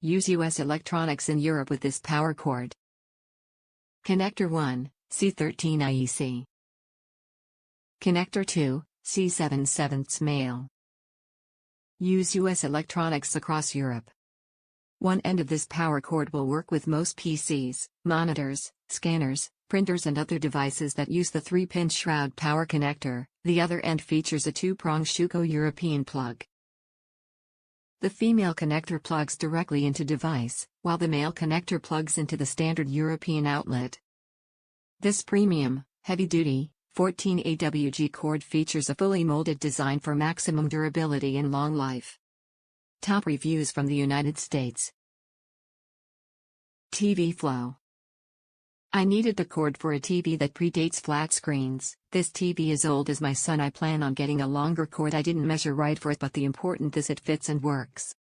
Use US electronics in Europe with this power cord. Connector 1, C13 IEC. Connector 2, C7/7 male. Use US electronics across Europe. One end of this power cord will work with most PCs, monitors, scanners, printers and other devices that use the 3-pin shroud power connector. The other end features a 2-prong Schuko European plug. The female connector plugs directly into device, while the male connector plugs into the standard European outlet. This premium, heavy-duty, 14 AWG cord features a fully molded design for maximum durability and long life. Top reviews from the United States. TV flow. I needed the cord for a TV that predates flat screens. This TV is old as my son. I plan on getting a longer cord. I didn't measure right for it, but the important is it fits and works.